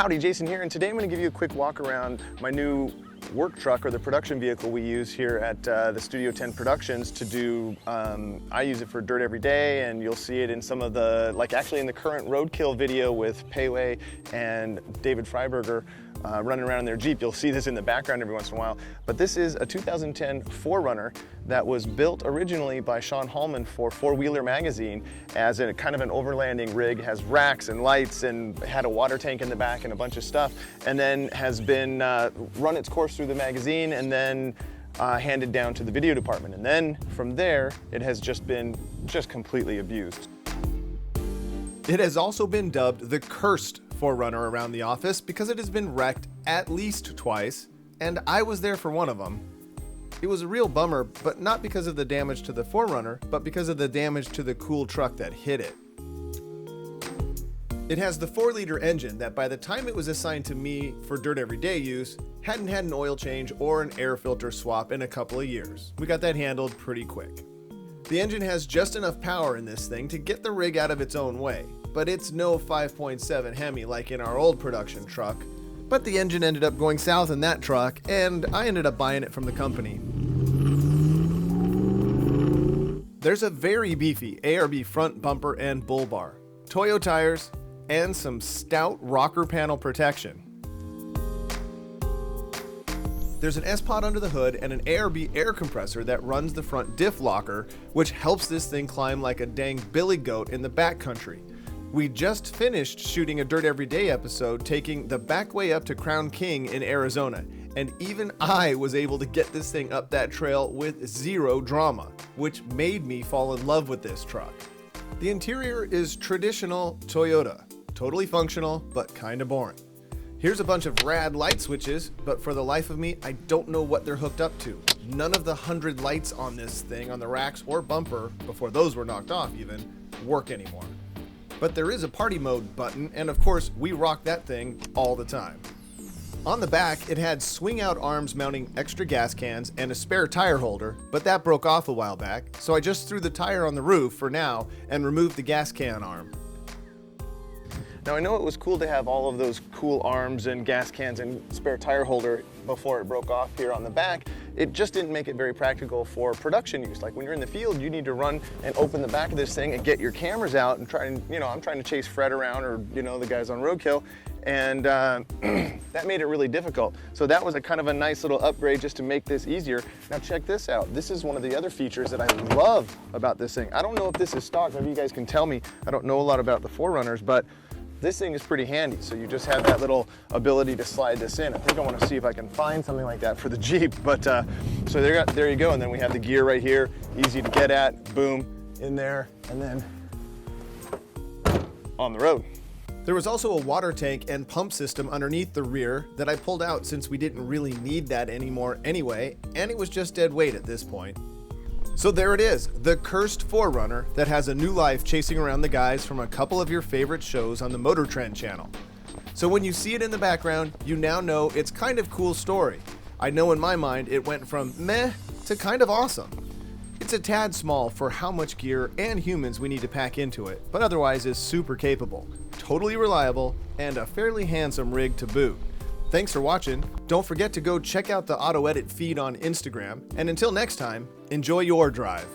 Howdy, Jason here, and today I'm going to give you a quick walk around my new work truck, or the production vehicle we use here at the Studio 10 Productions to do, I use it for dirt every day, and you'll see it in some of the, like actually in the current Roadkill video with Payway and David Freiberger running around in their Jeep. You'll see this in the background every once in a while. But this is a 2010 4Runner that was built originally by Sean Hallman for Four Wheeler magazine as a kind of an overlanding rig. It has racks and lights and had a water tank in the back and a bunch of stuff, and then has been run its course through the magazine and then handed down to the video department. And then from there, it has just been completely abused. It has also been dubbed the cursed 4Runner around the office because it has been wrecked at least twice, and I was there for one of them. It was a real bummer, but not because of the damage to the 4Runner, but because of the damage to the cool truck that hit it. It has the 4-liter engine that by the time it was assigned to me for dirt everyday use, hadn't had an oil change or an air filter swap in a couple of years. We got that handled pretty quick. The engine has just enough power in this thing to get the rig out of its own way, but it's no 5.7 Hemi like in our old production truck. But the engine ended up going south in that truck, and I ended up buying it from the company. There's a very beefy ARB front bumper and bull bar, Toyo tires, and some stout rocker panel protection. There's an S-Pod under the hood and an ARB air compressor that runs the front diff locker, which helps this thing climb like a dang billy goat in the backcountry. We just finished shooting a Dirt Everyday episode taking the back way up to Crown King in Arizona, and even I was able to get this thing up that trail with zero drama, which made me fall in love with this truck. The interior is traditional Toyota, totally functional, but kinda boring. Here's a bunch of rad light switches, but for the life of me, I don't know what they're hooked up to. None of the 100 lights on this thing on the racks or bumper, before those were knocked off even, work anymore. But there is a party mode button, and of course, we rock that thing all the time. On the back, it had swing out arms mounting extra gas cans and a spare tire holder, but that broke off a while back, so I just threw the tire on the roof for now and removed the gas can arm. Now I know it was cool to have all of those cool arms and gas cans and spare tire holder before it broke off here on the back. It just didn't make it very practical for production use. Like when you're in the field, you need to run and open the back of this thing and get your cameras out and try and, I'm trying to chase Fred around, or, the guys on Roadkill, and that made it really difficult. So that was a kind of a nice little upgrade just to make this easier. Now check this out. This is one of the other features that I love about this thing. I don't know if this is stock, maybe you guys can tell me. I don't know a lot about the 4Runners, but this thing is pretty handy. So you just have that little ability to slide this in. I think I want to see if I can find something like that for the Jeep. But so there you go. And then we have the gear right here, easy to get at, boom, in there, and then on the road. There was also a water tank and pump system underneath the rear that I pulled out since we didn't really need that anymore anyway, and it was just dead weight at this point. So there it is, the cursed 4Runner that has a new life chasing around the guys from a couple of your favorite shows on the Motor Trend channel. So when you see it in the background, you now know it's kind of cool story. I know in my mind it went from meh to kind of awesome. It's a tad small for how much gear and humans we need to pack into it, but otherwise is super capable, totally reliable, and a fairly handsome rig to boot. Thanks for watching. Don't forget to go check out the Auto Edit feed on Instagram, and until next time, enjoy your drive.